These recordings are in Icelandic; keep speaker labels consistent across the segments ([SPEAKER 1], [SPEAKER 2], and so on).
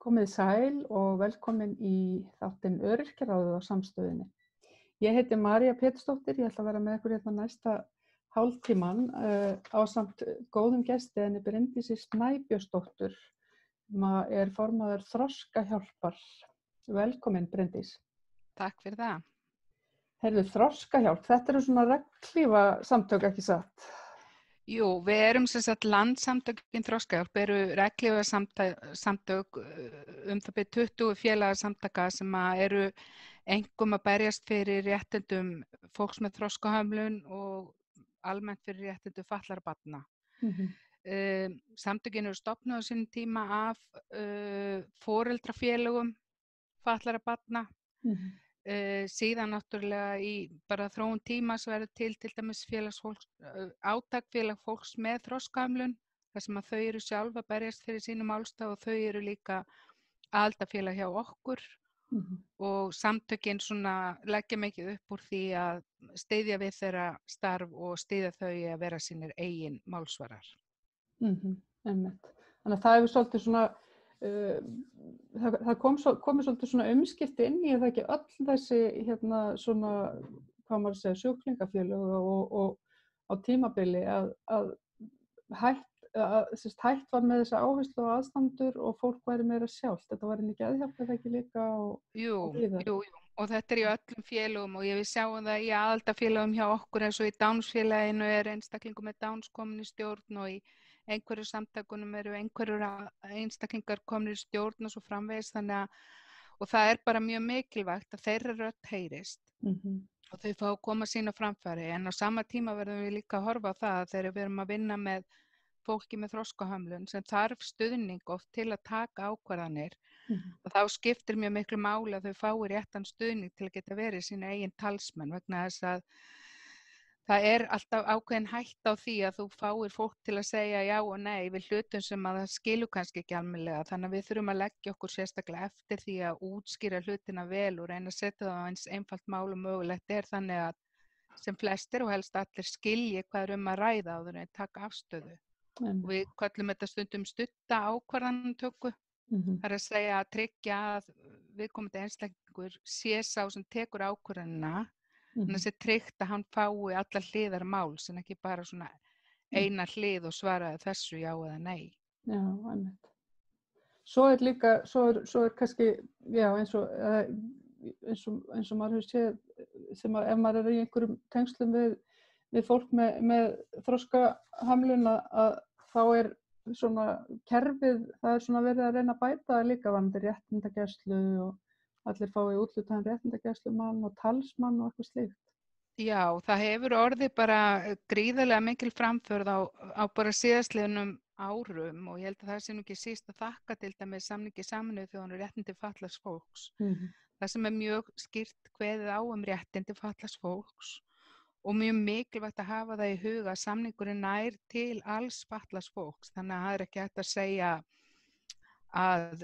[SPEAKER 1] Komið sæl og velkomin í þáttinn Öryrkjaráðið á Samstöðinni. Ég heiti María Pétursdóttir, ég ætla að vera með ykkur hérna næsta hálftíman ásamt góðum gesti henni Bryndísi Snæbjörnsdóttur sem er formaður Þroskahjálpar. Velkomin Bryndís.
[SPEAKER 2] Takk fyrir það.
[SPEAKER 1] Heyrðu, Þroskahjálp, þetta eru svona regnhlífa samtök, ekki satt?
[SPEAKER 2] Jú, við erum sem sagt Landssamtökin Þroskahjálp, eru regnhlífa samtök það byrja 20 félagasamtaka sem eru einkum að berjast fyrir réttindum fólks með þroskahömlun og almennt fyrir réttindum fatlaðra barna. Samtökin eru stofnuð á sínum tíma af foreldrafélögum fatlaðra barna. Síðan náttúrulega í bara þróun tímans verður til dæmis átak félag fólks með þroskahömlun þar sem að þau eru sjálf að berjast fyrir sínum málstað og þau eru líka aðildarfélag hjá okkur og samtökin svona leggja mikið upp úr því að styðja við þeirra starf og styðja þau að vera sínir eigin málsvarar.
[SPEAKER 1] Einmitt. Þannig að það hefur svolítið svona það komið svolítið svona umskipti inn í það ekki öll þessi svona, hvað maður segja, sjúklingafélög og á tímabili að hætt var með þessa áherslu á aðstandendur og fólk væri meira sjálft. Þetta var ekki geðhjálp eða ekki líka
[SPEAKER 2] Jú, og þetta í öllum félögum og við sjáum það í aðildarfélögum hjá okkur eins og í Downs-félaginu einstaklingur með Downs komin í stjórn og í einhverju samtökunum eru einhverjur einstaklingar komin í stjórn og svo framvegis og það bara mjög mikilvægt að þeirra rödd heyrist og þau fá að koma sín á framfæri en á sama tíma verðum við líka að horfa á það að þegar við erum að vinna með fólki með þroskahömlun sem þarf stuðning oft til að taka ákvarðanir og þá skiptir mjög miklu máli að þau fái réttan stuðning til að geta verið sína eigin talsmenn vegna þess að það alltaf ákveðin hætta á því að þú fáir fólk til að segja já og nei við hlutum sem að það skilur kannski ekki almennilega þannig að við þurfum að leggja okkur sérstaklega eftir því að útskýra hlutina vel og reyna að setja það á eins einfalt mál og mögulegt þannig að sem flestir og helst allir skilji hvað að ræða áður en taka afstöðu. Og við köllum þetta stundum stutta ákvarðanatöku. Það að segja að tryggja að viðkomandi einstaklingur sé sá sem tekur ákvarðanina þannig að það tryggt að hann fái allar hliðar máls en ekki bara svona eina hlið og svaraði þessu já eða nei.
[SPEAKER 1] Já, einmitt. Svo líka, svo kannski, já, eins og maður hefur séð sem að ef maður í einhverjum tengslum við fólk með þroskahömlun að þá svona kerfið, það svona verið að reyna að bæta líka varðandi réttindagæslu og allir fái úthlutaðan réttindagæslumann og talsmann og eitthvað slíkt.
[SPEAKER 2] Já, það hefur orðið bara gríðarlega mikil framförð á bara síðastliðnum árum og ég held að það sé nú ekki síst að þakka til dæmis samningi Sameinuðu þjóðanna réttindi fatlaðs fólks. Það sem mjög skýrt kveðið á réttindi fatlaðs fólks og mjög mikilvægt að hafa það í huga að samningurinn nær til alls fatlaðs fólks. Þannig að það ekki hægt að segja að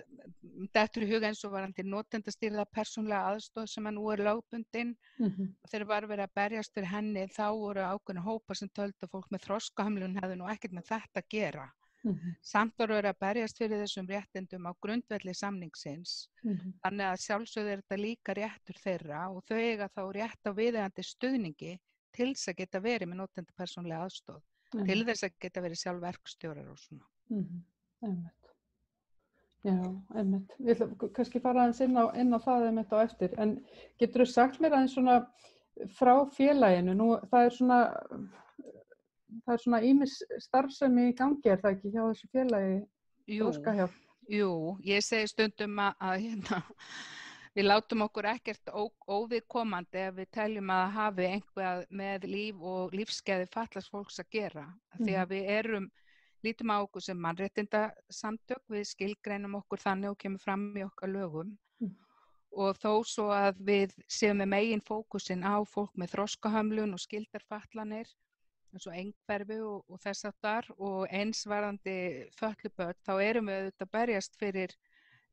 [SPEAKER 2] þetta í huga eins og varðandi notendastýrða persónulega aðstoð sem nú lögbundin. Þegar var verið að berjast fyrir henni þá voru ákveðnir hópar sem töldu að fólk með þroskahömlun hefði nú ekkert með þetta að gera. Samt voru verið að berjast fyrir þessum réttindum á grundvelli samningsins. Þannig að sjálfsögðu þetta líka réttur þeirra og þau eiga þá rétt á viðeigandi stuðningi til þess að geta verið með notenda persónulega aðstoð. Til þess að geta verið sjálf verkstjórar og svona.
[SPEAKER 1] Einmitt. Já, einmitt. Við ætlum kannski fara aðeins inn á það einmitt á eftir. En geturðu sagt mér aðeins svona frá félaginu? Nú, það er svona ýmis starfsemi í gangi, það ekki, hjá þessu félagi Þroskahjálp?
[SPEAKER 2] Jú, ég segi stundum að við látum okkur ekkert óviðkomandi ef við teljum að hafi einhvað með líf og lífsgæði fatlaðs fólks að gera. Því að við lítum á okkur sem mannréttindasamtök, við skilgreinum okkur þannig og kemur fram í okkar lögum og þó svo að við séum með megin fókusinn á fólk með þroskahömlun og skildarfatlanir eins og einhverfu og þess háttar og eins varðandi fötluð börn þá erum við auðvitað að berjast fyrir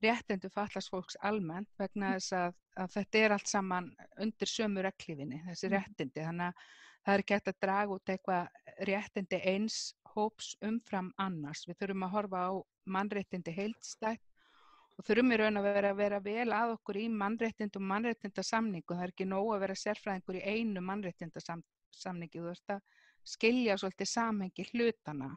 [SPEAKER 2] réttindi fatlaðs fólks almennt vegna þess að þetta allt saman undir sömu regnhlífinni, þessi réttindi, þannig að það ekki hægt að draga út eitthvað réttindi eins hóps umfram annars. Við þurfum að horfa á mannréttindi heildstætt og þurfum í raun að vera vel að okkur í mannréttindum og mannréttindasamningu. Það ekki nóg að vera sérfræðingur í einu mannréttindasamningi, þú veist að skilja svolítið samhengi hlutana.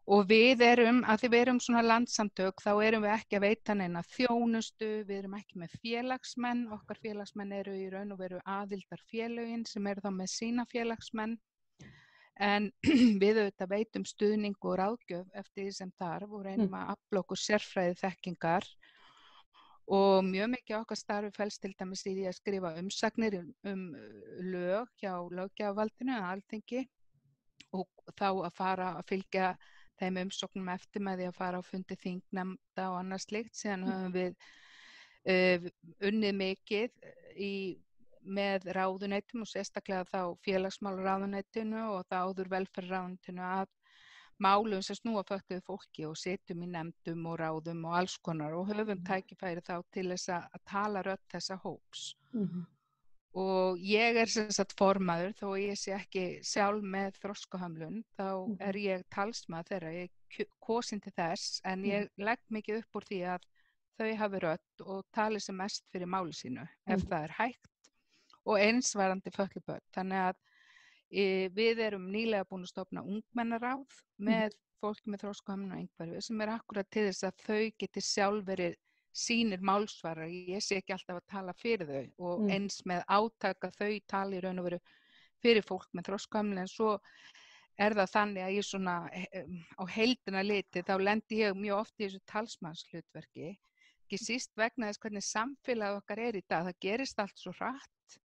[SPEAKER 2] Og við erum, að því við erum svona landsamtök, þá erum við ekki að veita neina þjónustu, við erum ekki með félagsmenn, okkar félagsmenn eru í raun og veru aðildarfélögin sem eru þá með sína félagsmenn, en við auðvitað veitum stuðning og ráðgjöf eftir því sem þarf og reynum að afla okkur sérfræði þekkingar og mjög mikið okkar starfi felst til dæmis í því að skrifa umsagnir lög hjá löggjafarvaldinu eða Alþingi og þá að fara að fylgja þeim umsóknum eftir með því að fara á fundi þingnefnda og annað slíkt. Síðan höfum við unnið mikið með ráðuneytum og sérstaklega þá félagsmálaráðuneytinu og þá áður velferðarráðuneytinu að málum sem snúa fötluðu fólki og sitjum í nefndum og ráðum og alls konar og höfum tækifæri þá til þess að tala rödd þessa hóps. Og ég sem sagt formaður, þó ég sé ekki sjálf með þroskahömlun, þá ég talsmaður þeirra, ég kosin til þess, en ég legg mikið upp úr því að þau hafi rödd og tali sem mest fyrir máli sínu, ef það er hægt, og einsvarandi fötluð börn. Þannig að við erum nýlega búin að stofna ungmennaráð með fólki með þroskahömlun og einhverju, sem akkurat til þess að þau geti sjálf verið sínir málsvarar, ég sé ekki alltaf að tala fyrir þau og eins með átaka þau tali í raun og veru fyrir fólk með þroskahömlun en svo það þannig að ég svona á heildina litið þá lendi ég mjög oft í þessu talsmannshlutverki, ekki síst vegna þess hvernig samfélagið okkar í dag, það gerist allt svo hratt,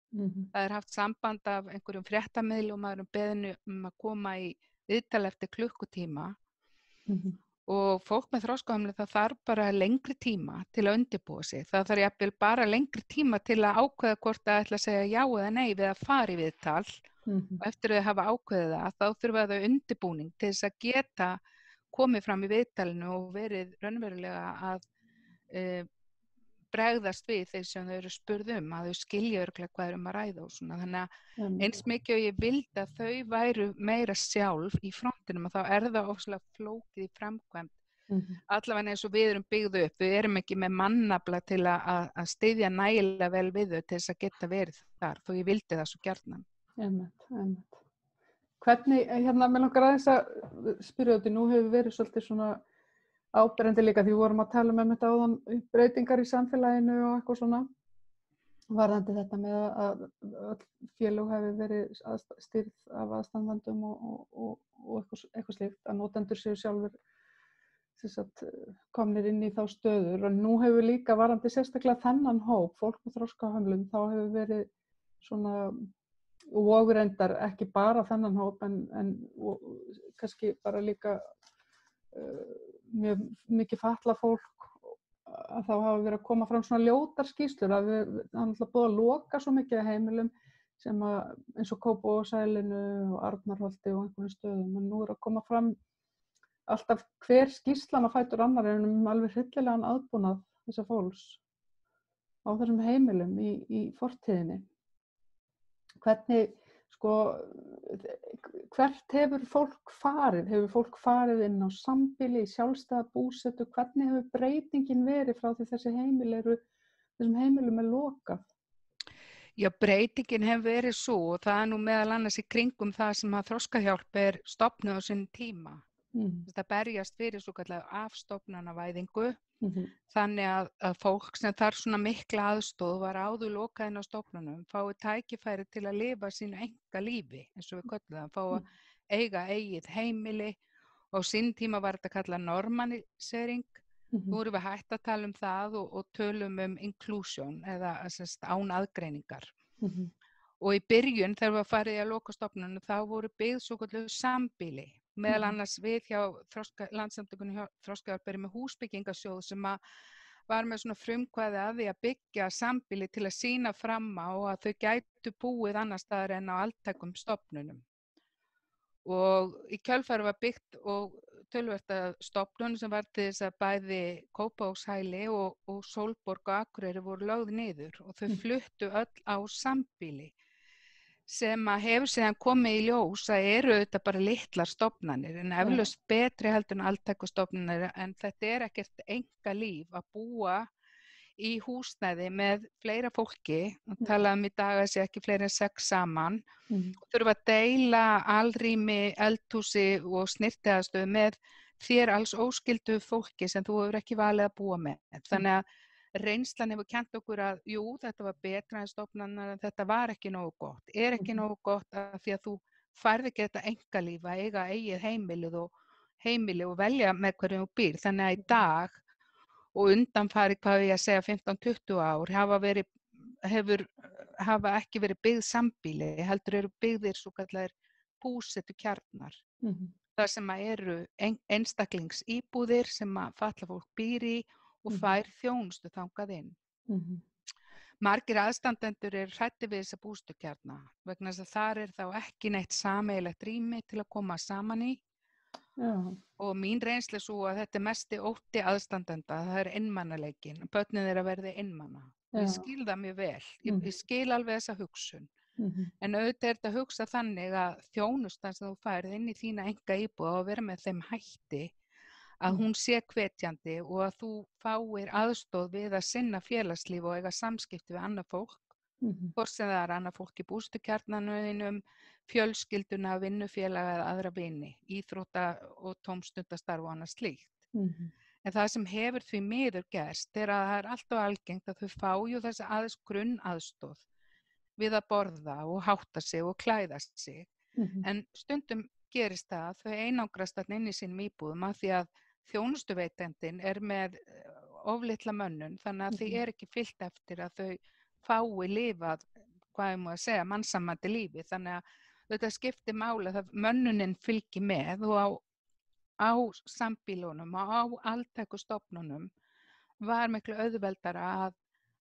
[SPEAKER 2] það haft samband af einhverjum fréttamiðlum og maður beðinu að koma í viðtal eftir klukkutíma og fólk með þroskahömlun það þarf bara lengri tíma til að undirbúa sig. Það þarf jafnvel bara lengri tíma til að ákveða hvort það ætla að segja já eða nei við að fara í viðtal og eftir að þau hafa ákveðið það þá þurfa þau undirbúning til þess að geta komið fram í viðtalinu og verið raunverulega að bregðast við þeir sem þau eru spurð að þau skilja örugglega hvað að ræða og svona. Þannig að eins mikið og ég vildi að þau væru meira sjálf í frontinum og þá það ofslega flókið í framkvæmd. Allavega eins og við erum byggð upp, við erum ekki með mannafla til að styðja nægilega vel við þau til þess að geta verið þar, þó ég vildi það svo gjarnan.
[SPEAKER 1] Einmitt. Hvernig, mig langar aðeins að spyrja þetta, nú hefur verið svolítið svona áberandi líka því við vorum að tala um þetta áðan breytingar í samfélaginu og eitthvað svona varðandi þetta með að félög hefur verið stýrð af aðstandendum og eitthvað slíkt að notendur séu sjálfur komnir inn í þá stöður og nú hefur líka varðandi sérstaklega þennan hóp, fólk með þroskahömlun, þá hefur verið svona og reyndar ekki bara þennan hóp en kannski bara líka mjög mikið fatlað fólk að þá hafa verið að koma fram svona ljótar skýrslur að það er alltaf búið að loka svo mikið af heimilum sem eins og Kópavogssælinu og Arnarholti og einhverjum stöðum en nú að koma fram alltaf hver skýrslan á fætur annar alveg hryllilegan aðbúnað þessa fólks á þessum heimilum í fortíðinni. Hvernig hvert hefur fólk farið? Hefur fólk farið inn á sambýli, í sjálfstæða búsetu? Hvernig hefur breytingin verið frá því þessum heimilum lokað?
[SPEAKER 2] Já, breytingin hefur verið svo og það nú meðal annars í kringum það sem að Þroskahjálp stofnuð á sinn tíma. Það berjast fyrir svo kallar afstofnanavæðingu þannig að fólk sem þarf svona mikla aðstoð var áður lokað inn á stofnunum fái tækifæri til að lifa sínu einkalífi eins og við köllum það, fá að eiga eigið heimili og á sinn tíma var þetta kallað normalisering. Nú erum við hætt að tala um það og tölum inclusion eða án aðgreiningar. Og í byrjun þegar við farið að loka stofnunum þá voru byggð svokölluð sambýli. Meðal annars við hjá Landssamtökunum Þroskahjálp með húsbyggingasjóð sem var með svona frumkvæði að því að byggja sambýli til að sýna fram á að þau gætu búið annars staðar en á altækum stofnunum. Og í kjölfarið var byggt og töluvert að stofnun sem var til þess að bæði Kópavogshæli og Sólborg og Akureyri voru lögð niður og þau fluttu öll á sambýli. sem að hefur síðan komið í ljós að eru auðvitað bara litlar stofnanir en eflaust betri heldur en altækustofnanir en þetta er ekkert einkalíf að búa í húsnæði með fleira fólki og talaðum í dag að sé ekki fleiri en 6 saman og þurfa að deila alrými, eldhúsi og snyrtiaðstöðu með þér alls óskyldu fólki sem þú hefur ekki valið að búa með. Þannig að reynslan hefur kennt okkur að jú, þetta var betra en stofnanir en þetta var ekki nógu gott. Ekki nógu gott af því að þú færð ekki þetta einkalíf að eiga eigið heimili og velja með hverju þú býr. Þannig að í dag og undanfari, hvað ég að segja, 15-20 ár hafa ekki verið byggð sambýli, heldur eru byggðir svokallaðir búsettukjarnar. Það sem eru einstaklingsíbúðir sem að fatlað fólk býr í og fær þjónustu þangað inn. Margir aðstandendur eru hræddir við þessa búsettukjarna vegna þess að þar þá ekki neitt sameiginlegt rými til að koma saman í. Og mín reynsla svo að þetta mesti ótti aðstandenda, það einmanaleikinn, börnin þeirra verði einmana. Ég skil það mjög vel, ég skil alveg þessa hugsun. En auðvitað þetta að hugsa þannig að þjónustan sem þú færð inn í þína einkaíbúð og vera með þeim hætti að hún sé hvetjandi og að þú fáir aðstoð við að sinna félagslíf og eiga samskipti við annað fólk, hvort sem það annað fólk í búsettukjarnanum, fjölskylduna, vinnufélaga eða aðra vini, íþrótta og tómstundastarf og annað slíkt. En það sem hefur því miður gerst að það alltaf algengt að þau fá þessi grunnaðstoð við að borða og hátta sig og klæða sig. En stundum gerist það að þau einangrast þarna inn í sínum íbúðum af því að þjónustuveitendinn með oflitla mönnun, þannig að því ekki fylgt eftir að þau fái lifað, hvað ég má að segja, mannsæmandi lífi. Þannig að þetta skiptir máli að mönnunin fylgi með og á sambýlunum og á altækustofnunum var miklu auðveldara að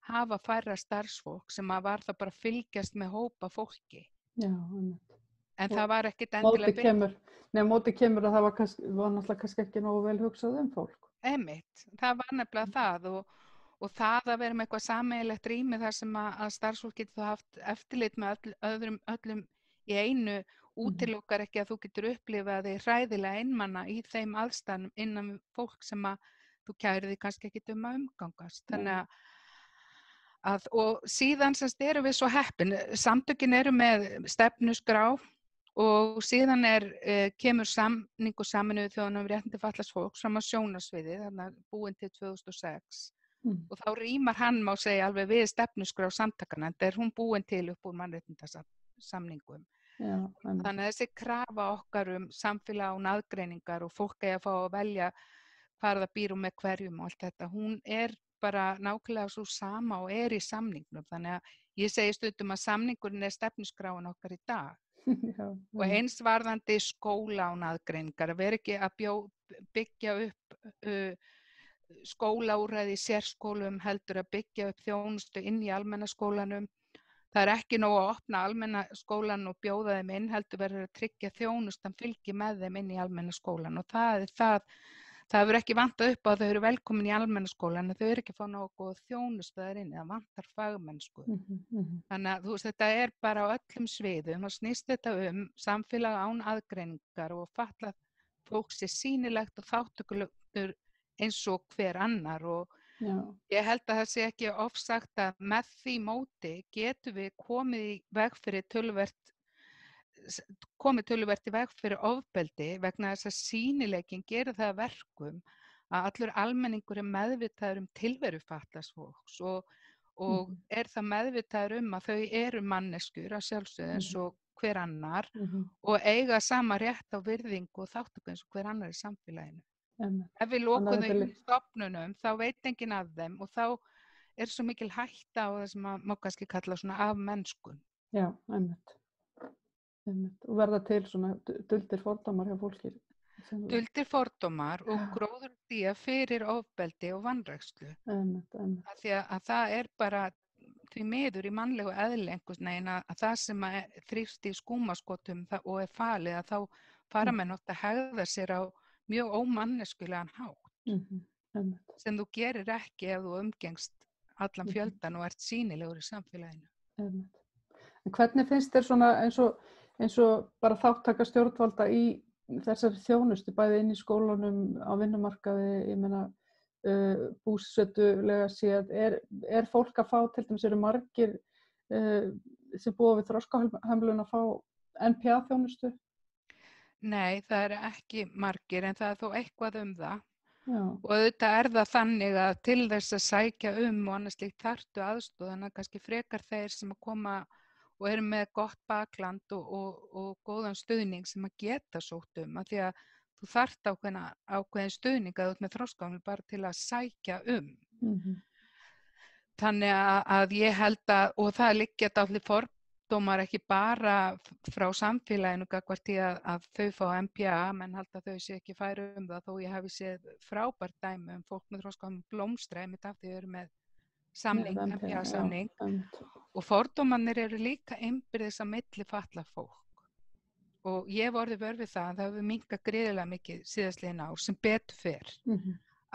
[SPEAKER 2] hafa færra starfsfólk sem var það bara að fylgjast með hópa fólki. En það var ekkert endilega
[SPEAKER 1] móti kemur að það var náttúrulega kannski ekki nógu vel hugsað fólk.
[SPEAKER 2] Einmitt, það var nefnilega það og það að vera með eitthvað sameiginlegt rými þar sem að starfsfólk getur haft eftirlit með öllum í einu útilokar ekki að þú getur upplifað þig hræðilega einmana í þeim aðstæðum innan fólk sem að þú kærir þig kannski ekki að umgangast. Þannig að og síðan erum við svo heppin, samtökin eru með stefnuskrá og síðan kemur samningur Sameinuðu þjóðanna um réttindi fatlaðs fólks fram á sjónarsviði, þannig búinn til 2006 og þá rímar hann má segja alveg við stefnuskrá samtakanna, en hún búinn til upp úr mannréttindasamningum. Þannig að þessi krafa okkar samfélag og aðgreiningar og fólk að fá að velja hvar það býr með hverjum og allt þetta, hún bara nákvæmlega svo sama og í samningnum. Þannig að ég segi stundum að samningurinn stefnuskráin okkar í dag. Og eins varðandi skóla og aðgreiningar, að vera ekki að byggja upp skólaúrræði í sérskólum, heldur að byggja upp þjónustu inn í almenna skólanum. Það ekki nóg að opna almenna skólan og bjóða þeim inn, heldur verður að tryggja þjónustan fylgi með þeim inn í almenna skólan og það hefur ekki vantað upp á að þau eru velkomin í almenna skólan en þau eru ekki að fá nógu góð þjónustu þar inni, það vantar fagmennsku. Þannig að þetta bara á öllum sviðum og snýst þetta samfélag án aðgreiningar og fatlað fólk sé sýnilegt og þátttökulegur eins og hver annar og ég held að það sé ekki ofsagt að með því móti getum við komið í veg fyrir ofbeldi vegna þess að sýnileikinn gerir það að verkum að allur almenningur meðvitaður tilveru fatlaðs fólks og það meðvitaður að þau eru manneskjur að sjálfsögðu eins og hver annar og eiga sama rétt á virðingu og þátttöku eins og hver annar í samfélaginu. Ef við lokum þau í stofnunum þá veit enginn af þeim og þá svo mikil hætta á það sem má kannski kalla svona afmennskun.
[SPEAKER 1] Já, einmitt. Og verða til svona duldir fordómar hjá fólki.
[SPEAKER 2] Duldir fordómar og gróðurdýja fyrir ofbeldi og vanrækslu. Því að það bara því miður í mannlegu eðli einhvers veginn að það sem þrífst í skúmaskotum og falið að þá fara menn oft að hegða sér á mjög ómanneskulegan hátt sem þú gerir ekki ef þú umgengst allan fjöldan og ert sýnilegur í samfélaginu.
[SPEAKER 1] En hvernig finnst þér svona eins og bara þáttaka stjórnvalda í þessari þjónustu, bæði inn í skólanum, á vinnumarkaði, ég meina búsetulega séð, er fólk að fá, til dæmis eru margir sem búa við þroskahömlun að fá NPA-þjónustu?
[SPEAKER 2] Nei, það eru ekki margir en það er þó eitthvað það.
[SPEAKER 1] Já.
[SPEAKER 2] Og auðvitað það þannig að til þess að sækja og annars slíkt þarftu aðstoð, þannig að kannski frekar þeir sem að koma og eru með gott bakland og góðan stuðning sem að geta sótt að því að þú þarft ákveðin stuðning að þú ert með þroskahömlun bara til að sækja Þannig að ég held og það liggja allir fordómar ekki bara frá samfélaginu gagnvart því að þau fá NPA, menn halda þau sé ekki færu það, þó ég hafi séð frábært dæmi fólk með þroskahömlun blómstra einmitt af því þau eru með samning, NPA-samning og fordómarnir eru líka innbyrðis á milli fatlað fólk og ég hef orðið vör við það hefur minnkað gríðarlega mikið síðastliðin ár sem betur fer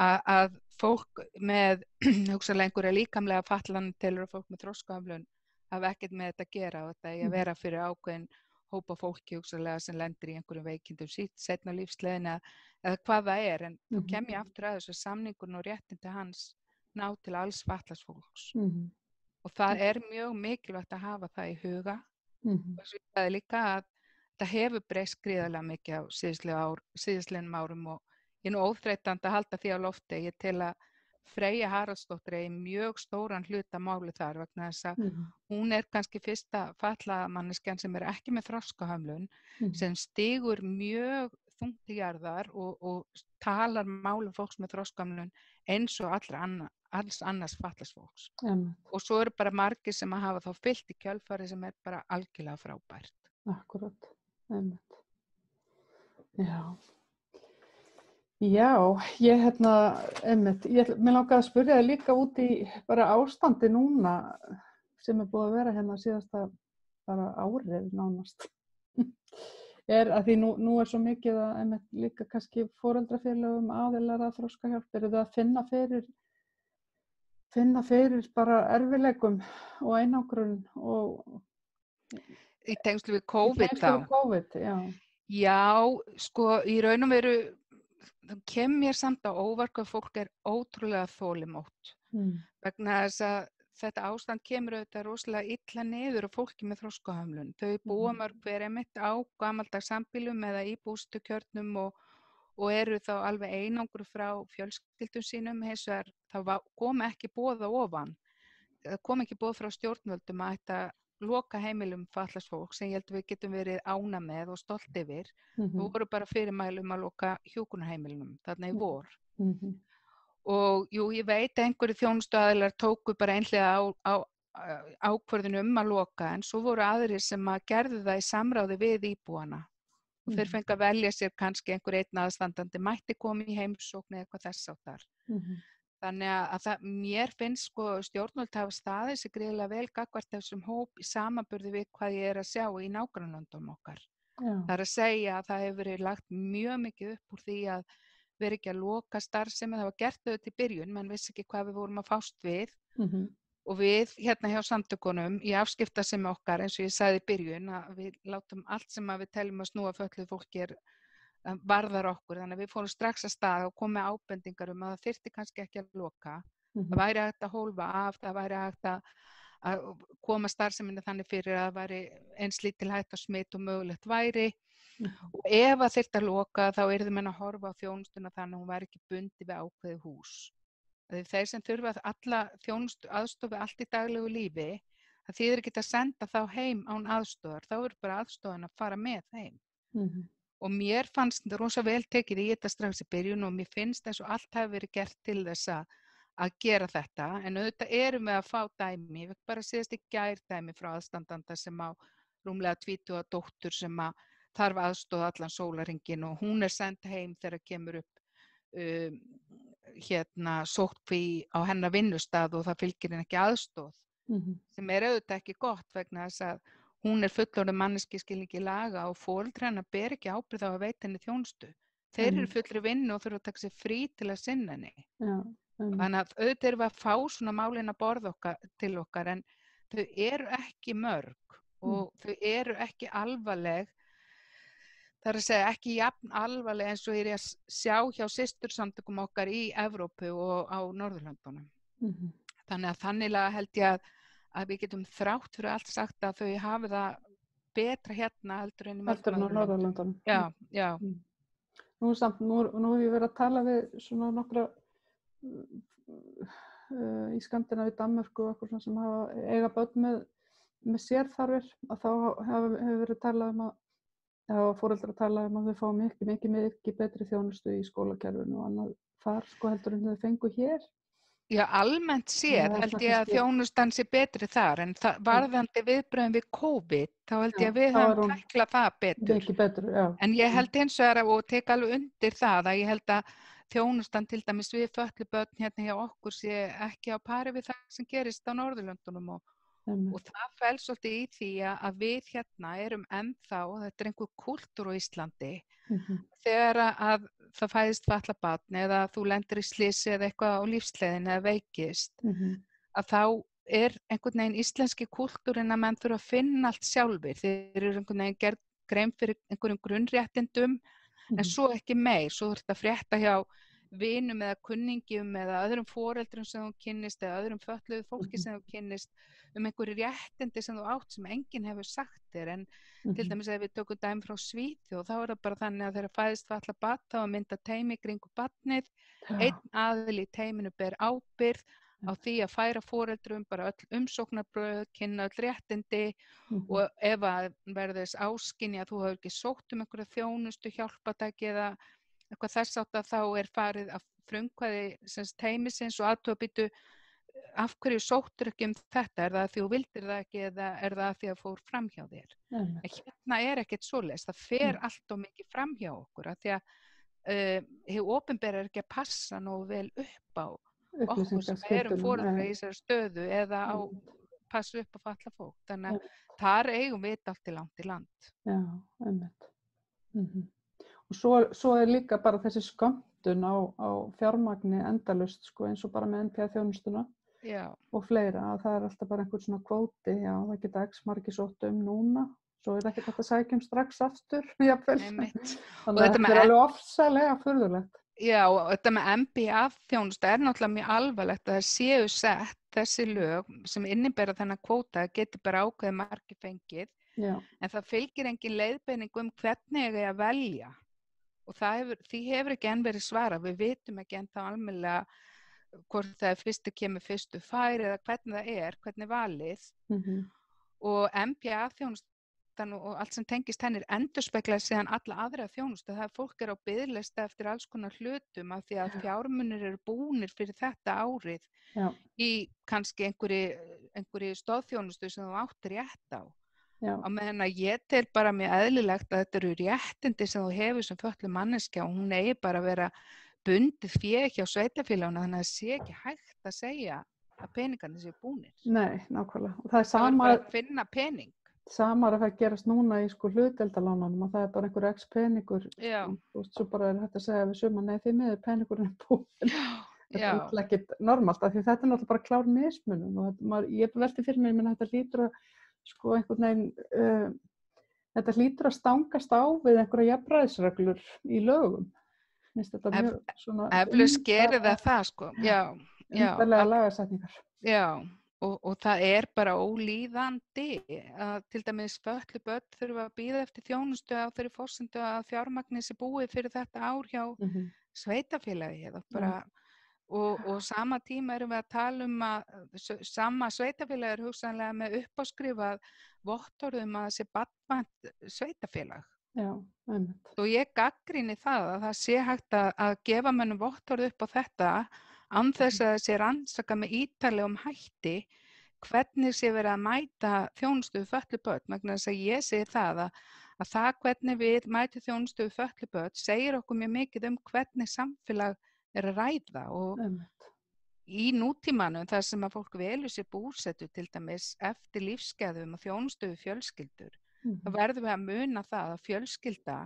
[SPEAKER 2] að fólk með hugsanlega einhverja líkamlega fatlanir telur að fólk með þroskahömlun hafa ekkert með þetta að gera og þetta að vera fyrir ákveðin hópa fólki hugsanlega sem lendir í einhverjum veikindum seinna á lífsleiðinni eða hvað það en þá kem ég aftur að þessu samningurinn og réttindi hans ná til alls fatlaðs fólks og það mjög mikilvægt að hafa það í huga og svo er það líka að það hefur breyst gríðarlega mikið á síðastliðnum árum og ég óþreytandi að halda því á lofti. Ég tel að Freyja Haraldsdóttir eigi mjög stóran hluta máli þar vegna þess að hún kannski fyrsta fatlaða manneskjan sem ekki með þroskahömlun sem stígur mjög þungt í jarðar og talar máli fólks með þroskahömlun eins og alls annars fatlaðs fólks. Og svo eru bara margir sem að hafa þá fyllt í kjölfari sem bara algjörlega frábært.
[SPEAKER 1] Akkurat, Já. Já, ég mér langaði að spyrja þig líka út í bara ástandi núna sem búið að vera hérna síðasta bara árið nánast. Að því nú svo mikið að líka kannski foreldrafélögum aðilar að þroskahjálp, þið að finna fyrir bara erfiðleikum og einangrun og
[SPEAKER 2] í tengslu við COVID þá?
[SPEAKER 1] Í tengslu við COVID, já.
[SPEAKER 2] Já, sko í raun og veru það kemur mér samt á óvart að fólk ótrúlega þolinmótt vegna þess að þetta ástand kemur auðvitað rosalega illa niður á fólki með þroskahömlun. Þau búa mörg hver einmitt á gamaldags sambýlum eða í búsetukjörnum og eru þá alveg einangru frá fjölskyldum sínum, hins vegar það kom ekki boð að ofan. Það kom ekki boð frá stjórnvöldum að þetta loka heimilum fatlaðs fólks sem ég held við getum verið ánægð með og stolt yfir. Við voru bara fyrirmælum að loka hjúkrunarheimilunum þarna í vor. Og jú, ég veit að einhverju þjónustuaðilar tóku bara einhliða ákvörðun að loka en svo voru aðrir sem að gerðu það í samráði við íbúana. Og þeir fengu að velja sér kannski einhver einn aðstandandi mætti koma í heimsókn eða eitthvað þess áttar. Þannig að mér finnst stjórnvöld hafa staðið sig gríðarlega vel gagnvart þessum hóp í samanburði við hvað ég að sjá í nágrannalöndum okkar. Það að segja að það hefur verið lagt mjög mikið upp úr því að vera ekki að loka starfsemi. Það var gert auðvitað í byrjun, menn vissi ekki hvað við vorum að fást við. Og við hérna hjá samtökunum í afskiptasemi okkar, eins og ég sagði í byrjun, að við látum allt sem við teljum að snúa fötluðu fólki varðar okkur, þannig að við fórum strax að stað og komum með ábendingar að það þyrfti kannski ekki að loka. Það væri hægt að hólfa af, það væri hægt að koma starfseminni þannig fyrir að það væri eins lítil hætta á smit og mögulegt væri. Og ef það þyrfti að loka þá yrðu menn að horfa á þjónustuna þannig að hún væri ekki bundið við ákveðið hús. Þeir sem þurfa alla þjónustu aðstofi allt í daglegu lífi, það þýðir ekki að senda þá heim án aðstofar, þá er bara aðstofan að fara með þeim. Og mér fannst rosa vel tekið í þetta strax í byrjun og mér finnst eins og allt hafi verið gert til þess að gera þetta. En auðvitað erum við að fá dæmi, við bara síðast í gær dæmi frá aðstandanda sem á rúmlega 20 dóttur sem þarf aðstoð allan sólarhringinn og hún send heim þegar kemur upp sóttkví á hennar vinnustað og það fylgir henni ekki aðstoð. Sem auðvitað ekki gott vegna þess að hún fullorðin manneski skilningi laga og foreldrar hennar ber ekki ábyrgð á að veita henni þjónustu. Þeir eru fullri vinnu og þurfa að taka sér frí til að sinna henni. Þannig að auðvitað erum við að fá svona málin að borða til okkar en þau eru ekki mörg og þau eru ekki alvarleg, það að segja ekki jafn alvarleg eins og ég að sjá hjá systursamtökum okkar í Evrópu og á Norðurlöndunum. Þannig að þannig held ég að við getum þrátt fyrir allt sagt að þau hafi það betra hérna heldur en í mörgum öðrum
[SPEAKER 1] Norðurlöndunum.
[SPEAKER 2] Já.
[SPEAKER 1] Nú hef ég verið að tala við svona nokkra í Skandinavíu, Danmörku og eitthvað sem eiga börn með sérþarfir, að þá hefur verið talað að foreldrar tala að þau fá mikið betri þjónustu í skólakerfinu og annað þar heldur en þau fengu hér.
[SPEAKER 2] Já, almennt séð held ég að þjónustan sé betri þar, en varðandi viðbrögðum við COVID, þá held ég að við höfum tæklað það betur. En ég held hins vegar og tek alveg undir það að ég held að þjónustan til dæmis við fötluð börn hérna hjá okkur sé ekki á pari við það sem gerist á Norðurlöndunum og það felst svolítið í því að við hérna erum ennþá, þetta einhver kúltúr á Íslandi, þegar að það fæðist fatlað barn eða þú lendir í slysi eða eitthvað á lífsleiðinni eða veikist, að þá einhvern veginn íslenski kúltúrinn að menn þurfa að finna allt sjálfir. Þeir eru einhvern veginn gerð grein fyrir einhverjum grunnréttindum, en svo ekki meir, svo þú ert að frétta hjá vinum eða kunningjum eða öðrum foreldrum sem þú kynnist eða öðrum fötluðu fólki sem þú kynnist einhverju réttindi sem þú átt sem enginn hefur sagt þér, en til dæmis ef við tökum dæmi frá Svíþjóð, þá það bara þannig að þegar fæðist fatlað barn þá að mynda teymi kringum barnið, einn aðili í teyminu ber ábyrgð á því að færa foreldrum bara öll umsóknarbröð, kynna öll réttindi og ef að verður þess áskynja að þú hefur ekki sótt einhverja þjónustu, hjálpatæki eða eitthvað þess átt að þá farið að frumkvæði teymisins og aðtóðbýtu af hverju sóttur ekki þetta, það því þú vildir það ekki eða það því að fór fram hjá þér. En hérna ekkert svoleiðis, það fer allt of mikið fram hjá okkur að því að hið opinbera ekki að passa nógu vel upp á okkur sem erum foreldrar í þessari stöðu eða á passa upp á fatlað fólk. Þannig að þar eigum við allt í langt í land.
[SPEAKER 1] Já, einmitt. Og svo líka bara þessi skömmtun á fjármagni endalaust eins og bara með NPA-þjónustuna og fleira, að það alltaf bara einhver svona kvóti, það geta x margir sótt núna, svo ekki þetta sækjum strax aftur, jafnvel. Þannig að þetta alveg ofsalega furðulegt.
[SPEAKER 2] Já, og þetta með NPA-þjónustu náttúrulega mjög alvarlegt að það séu sett þessi lög sem innibera þennan kvóta, geti bara ákveðið margir fengið, en það fylgir engin leiðbeining hvernig eigi að velja. Og því hefur ekki enn verið svarað, við vitum ekki enn þá almennilega hvort það fyrstu kemur fyrstu fær eða hvernig valið. Og NPA-þjónustan og allt sem tengist henni endurspeglar síðan alla aðra þjónustu. Það fólk á biðlista eftir alls konar hlutum af því að fjármunir eru búnir fyrir þetta árið í kannski einhverju stoðþjónustu sem þú áttir rétt á. Á meðan að ég tel bara mjög eðlilegt að þetta eru réttindi sem þú hefur sem fötluð manneskja og hún eigi bara að vera bundið fé hjá sveitarfélaginu, þannig að það sé ekki hægt að segja að peningarnir séu búnir.
[SPEAKER 1] Nei, nákvæmlega. Og það
[SPEAKER 2] er bara að finna pening.
[SPEAKER 1] Sama að það gerast núna í hlutdeildarlánunum og það er bara einhver x peningur. Svo bara hægt að segja við suma, nei því miður peningurinn er búinn. Þetta er ekki normalt, af því þetta er náttúrulega bara klár mismunum og ég velti fyrir mér, þetta hlýtur að einhvern veginn, þetta hlýtur að stangast á við einhverja jafnræðisreglur í lögum.
[SPEAKER 2] Eflaust gerir það.
[SPEAKER 1] Undarlega lagasetningar.
[SPEAKER 2] Já, og það er bara ólíðandi að til dæmis fötluð börn þurfa að bíða eftir þjónustu á þeirri forsendu að fjármagnið sé búið fyrir þetta ár hjá sveitarfélagi eða bara. Og sama tíma erum við að tala að sama sveitarfélag hugsanlega með uppáskrifað vottorðum að það sé barnvænt sveitarfélag.
[SPEAKER 1] Já, einmitt.
[SPEAKER 2] Og ég gagnrýni það sé hægt að gefa mönnum vottorð upp á þetta án þess að það sé rannsaka með ítarlegum hætti hvernig sé verið að mæta þjónustu við fötluð börn, vegna þess að ég segi það að það hvernig við mætum þjónustu við fötluð börn segir okkur mjög mikið hvernig samfélag er að ræða og í nútímanum þar sem að fólk velur sér búsetu til dæmis eftir lífsgæðum og þjónustu við fjölskyldur, þá verðum við að muna það að fjölskylda,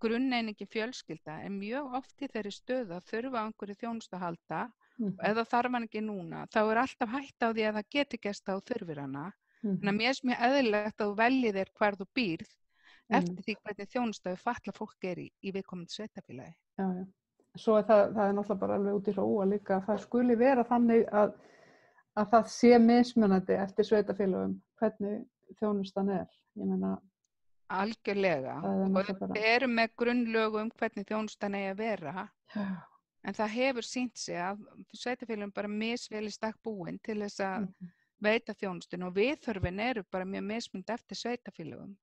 [SPEAKER 2] grunneiningin fjölskylda er mjög oft í þeirri stöðu að þurfa á einhverju þjónustu að halda og ef það þarf hann ekki núna, þá er alltaf hætta á því að það geti gerst á þurfir hana Þannig að mér er mjög eðlilegt að þú veljið þér hvar þú býrð eftir því hvernig þjónustu fatlað fólk í viðkomandi sveitarfélagi.
[SPEAKER 1] Já, já. Svo það er náttúrulega bara alveg út í hróa líka að það skuli vera þannig að það sé mismunandi eftir sveitarfélögum hvernig þjónustan er. Ég meina
[SPEAKER 2] algjörlega. Og við erum með grunnlögum hvernig þjónustan eigi að vera.
[SPEAKER 1] Já.
[SPEAKER 2] En það hefur sýnt sig að sveitarfélögum bara misvel í stakk búin til þess að veita þjónustun og viðþörfin eru bara mjög mismunandi eftir sveitarfélögum.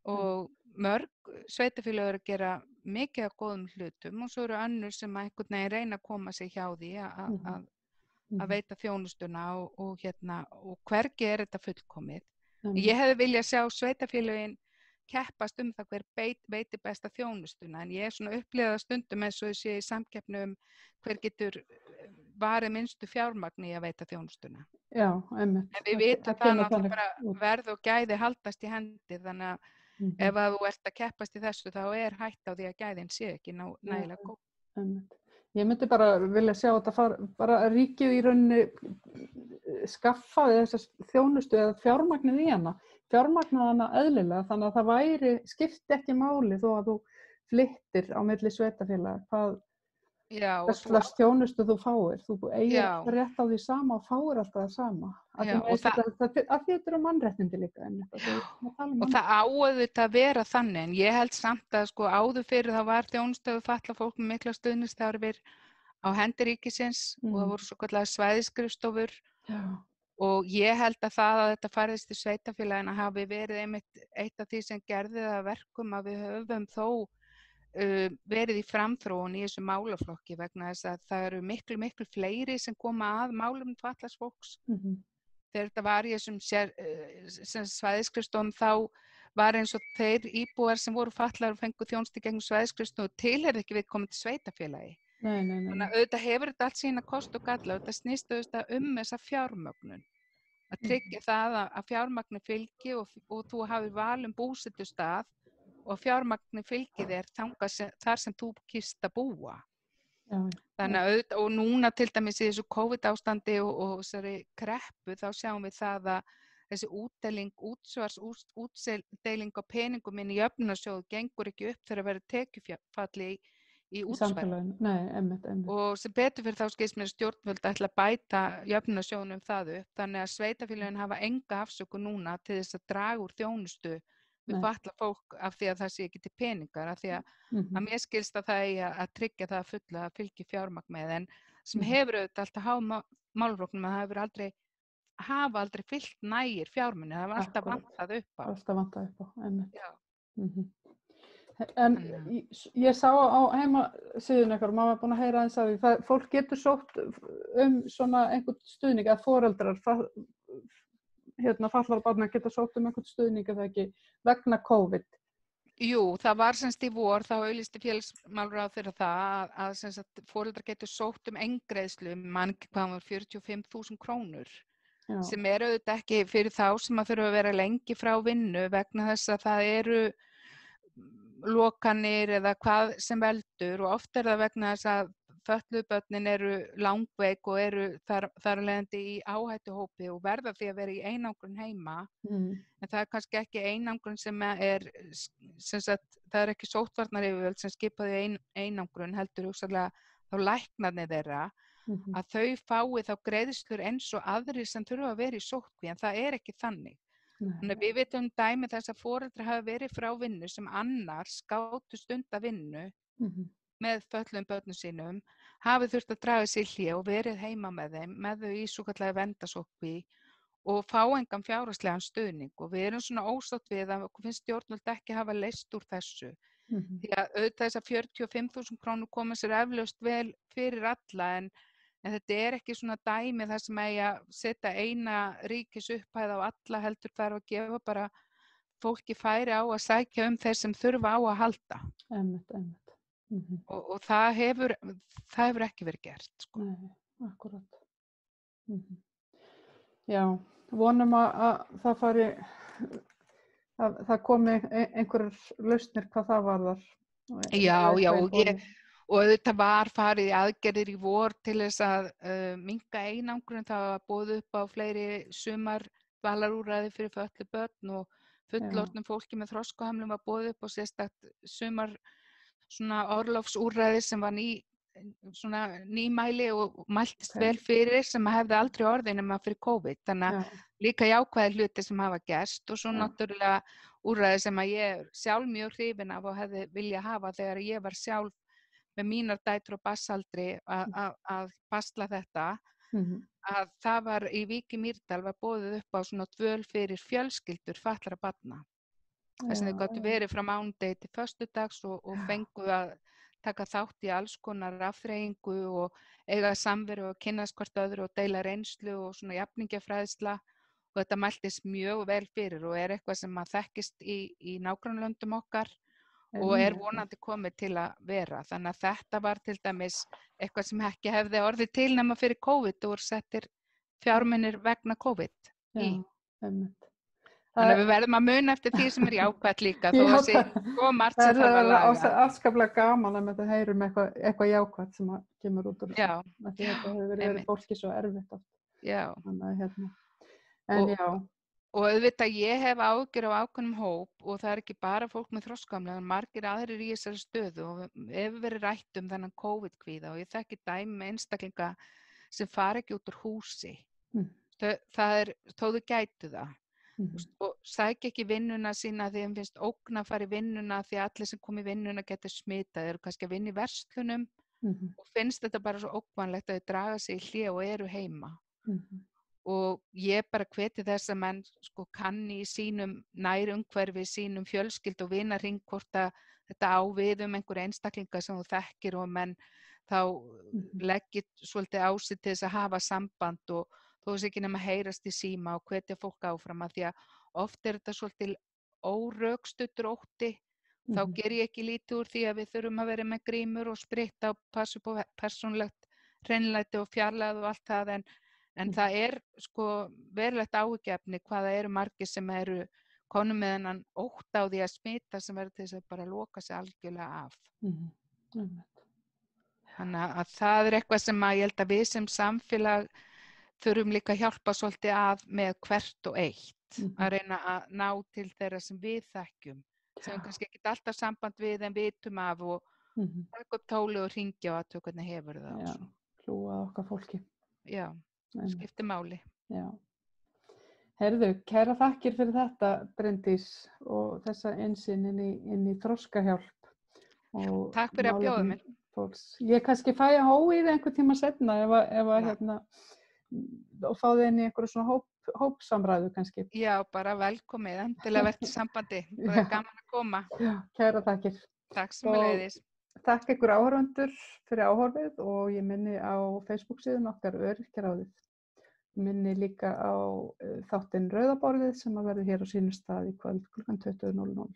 [SPEAKER 2] Og mörg sveitarfélög eru að gera mikið af góðum hlutum og svo eru önnur sem að einhvern veginn reyna að koma sig hjá því að veita þjónustuna og hvergi er þetta fullkomið. Ég hefði viljað sjá sveitarfélögin keppast það hver veiti besta þjónustuna, en ég svona upplifað stundum eins og sé í samkeppni hver getur varið minnstu fjármagni í að veita þjónustuna.
[SPEAKER 1] Já, einmitt.
[SPEAKER 2] En við vitum það náttúrulega bara verð og gæði haldast í hendi, þannig að ef að þú ert að keppast í þessu þá er hætt á því að gæðin sé ekki nægilega góð.
[SPEAKER 1] Einmitt. Ég myndi bara vilja sjá þetta bara ríkið í rauninni skaffaði þessar þjónustu eða fjármagnið í hana. Fjármagnaði hana eðlilega þannig að það skipti ekki máli þó að þú flyttir á milli sveitarfélaga hvers slags þjónustu þú fáir. Þú eigir rétt á því sama og fáir alltaf það sama. Af því þetta eru mannréttindi líka.
[SPEAKER 2] Og það á auðvitað að vera þannig, en ég held samt að áður fyrir þá var þjónustu fatlað fólk með mikla stuðningsþarfir á hendi ríkisins og það voru svokallaðar svæðisskrifstofur. Og ég held að þetta færðist í sveitafélagina hafi verið einmitt eitt af því sem gerði það verkum að við höfum þó verið í framþróun í þessu málaflokki vegna þess að það eru miklu fleiri sem koma að málum fatlaðs fólks. Þegar þetta var í þessum svæðisskrifstofum þá var eins og þeir íbúar sem voru fatlaðir og fengu þjónustu gegnum svæðisskrifstofu og tilheyrðu ekki viðkomandi sveitafélagi. Þannig að auðvitað hefur þetta allt sína kost og galla, þetta snýst auðvitað þessa fjármögnun. Að tryggja það að fjármagni fylgi og þú hafir val búsetustað og fjármagni fylgi þér þar sem þú kýst að búa. Þannig að auðvitað, og núna til dæmis í þessu COVID ástandi og þessari kreppu þá sjáum við það að þessi útdeiling á peningum inn í jöfnunarsjóð gengur ekki upp þegar að vera tekjufalli í útsvari. Og sem betur fyrir þá skilst mér stjórnvöld ætla að bæta jöfnunarsjóðnum það upp, þannig að sveitafélögin hafa enga afsökun núna til þess að draga úr þjónustu við fatlað fólk af því að það sé ekki til peningar, af því að mér skilst að það eigi að tryggja það að fulla að fylgi fjármagn með, en sem hefur auðvitað alltaf háð málaflokknum að það hafa aldrei fyllt nægir fjármunni, það var alltaf vantað upp á.
[SPEAKER 1] Einmitt. En ég sá á heimasíðunni ykkar og maður var búin að heyra aðeins af því að fólk getur sótt svona einhvern stuðning að foreldrar fatlaðra barna geta sótt einhvern stuðning eða ekki vegna COVID.
[SPEAKER 2] Jú, það var semst í vor, þá auglýsti félagsmálaráðherra það að semst foreldrar getur sótt eingreiðslu, mann hvað var 45.000 krónur. Sem auðvitað ekki fyrir þá sem að þurfa að vera lengi frá vinnu vegna þess að það eru lokanir eða hvað sem veldur og oft það vegna þess að fötluðu börnin eru langveik og eru þar leiðandi í áhættuhópi og verða því að vera í einangrun heima. En það kannski ekki einangrun sem það ekki sóttvarnayfirvöld sem skipaði einangrun heldur hugsanlega þá læknarnir þeirra að þau fái þá greiðslur eins og aðrir sem þurfa að vera í sóttkví, en það er ekki þannig. Þannig að við vitum dæmi þess að foreldrar hafa verið frá vinnu sem annars gátu stunda vinnu með fötluðum börnum sínum, hafi þurft að draga sér hlé og verið heima með þeim, með þau í svokallaða verndasóttkví og fá engan fjárhagslegan stuðning og við erum svona ósátt við að okkur finnst stjórnvöld ekki hafa leyst úr þessu. Því að auðvitað þessar 45.000 krónur koma sér eflaust vel fyrir alla en þetta er ekki svona dæmi þar sem eigi að setja eina ríkisupphæð á alla heldur þarf að gefa bara fólki færi á að sækja þeir sem þurfa á að halda.
[SPEAKER 1] Einmitt.
[SPEAKER 2] Og það hefur ekki verið gert. Sko.
[SPEAKER 1] Nei, akkurat. Já, vonum að það komi einhverjar lausnir hvað það varðar.
[SPEAKER 2] Já, og þetta var farið í aðgerðir í vor til þess að minnka einangrun, það var boðið upp á fleiri dvalarúrræði fyrir fötluð börn og fullorðnum fólki með þroskahömlun var boðið upp á sérstakt sumar svona orlofsúrræði sem var nýmæli og mæltist vel fyrir sem hefði aldrei orðið nema fyrir COVID. Þannig að líka jákvæðir hluti sem hafa gerst og svo náttúrulega úrræði sem að ég er sjálf mjög hrifin af og hefði vilja hafa þegar ég var sjálf með mínar dætur og bassaldri að basla þetta. Að það var í Vík í Mýrdal var boðið upp á svona dvöl fyrir fjölskyldur fatlaðra barna. Þess að þau gátu verið frá mánudegi til föstudags og fengu að taka þátt í alls konar afþreyingu og eiga samveru og kynnast hvort öðru og deila reynslu og svona jafningjafræðsla og þetta mæltist mjög vel fyrir og er eitthvað sem að þekkist í nágrannalöndum okkar og er vonandi komið til að vera. Þannig að þetta var til dæmis eitthvað sem ekki hefði orðið til nema fyrir COVID og settir fjármunir vegna COVID í. Þannig að við verðum að muna eftir því sem er jákvætt líka þó að sé margt sem þarf að laga. Það er afskaplega gaman að þetta heyrum eitthvað jákvætt sem kemur út úr þessu. Þetta hefur verið fólki svo erfitt oft. Og auðvitað ég hef áhyggjur á ákveðnum hóp og það er ekki bara fólk með þroskahömlun, margir aðrir í þessari stöðu og hefur verið rætt þennan COVID-kvíða og ég þekki dæmi einstaklinga sem fara ekki út úr húsi. Það er, þó þau gætu það. Og sækja ekki vinnuna sína því þeim finnst ógn að fara í vinnuna því að allir sem kom í vinnuna getur smitað, eru kannski að vinna í verslunum og finnst þetta bara svo ógnvænlegt að þau draga sig í hlé og eru heima. Og ég bara hveti þess að menn kanni í sínum nærumhverfi, sínum fjölskyldu og vinarhring hvort að þetta á við einhverja einstaklinga sem þú þekkir og menn þá leggir svolítið á sig til þess að hafa samband og þó þess ekki nema heyrast í síma og hvetja fólk áfram að því að oft er þetta svolítið órökstuddur ótti. Þá ger ég ekki lítið úr því að við þurfum að vera með grímur og spritta og passa upp á persónulegt hreinlæti og fjarlægð og allt það en það er verulegt áhyggjuefni hvað það eru margir sem eru konum með þennan ótta á því að smita sem verður til þess að bara loka sig algjörlega af. Þannig að það er eitthvað sem að ég held að við sem samfélag þurfum líka að hjálpa svolítið að með hvert og eitt að reyna að ná til þeirra sem við þekkjum sem kannski ekki alltaf samband við en vitum af og taka upp tóli og hringja og aðtöku hvernig hefur það.
[SPEAKER 1] Hlúa okkar fólki.
[SPEAKER 2] Já, skiptir máli.
[SPEAKER 1] Heyrðu, kæra þakkir fyrir þetta Bryndís og þessa innsýn inn í þroskahjálp.
[SPEAKER 2] Takk fyrir að bjóða mér.
[SPEAKER 1] Ég kannski fæ að hóa í það einhvern tíma seinna ef og fá þið inn í einhverju svona hópsamræðu kannski. Já, bara velkomið, endilega verður sambandi, bara gaman að koma. Já, kæra þakkir. Takk sömuleiðis. Takk ykkur áhorfendur fyrir áhorfið og ég minni á Facebook-síðun okkar Öryrkjaráðið. Minni líka á þáttinn Rauða borðið sem að verður hér á sínum stað í kvöld klukkan 20:00.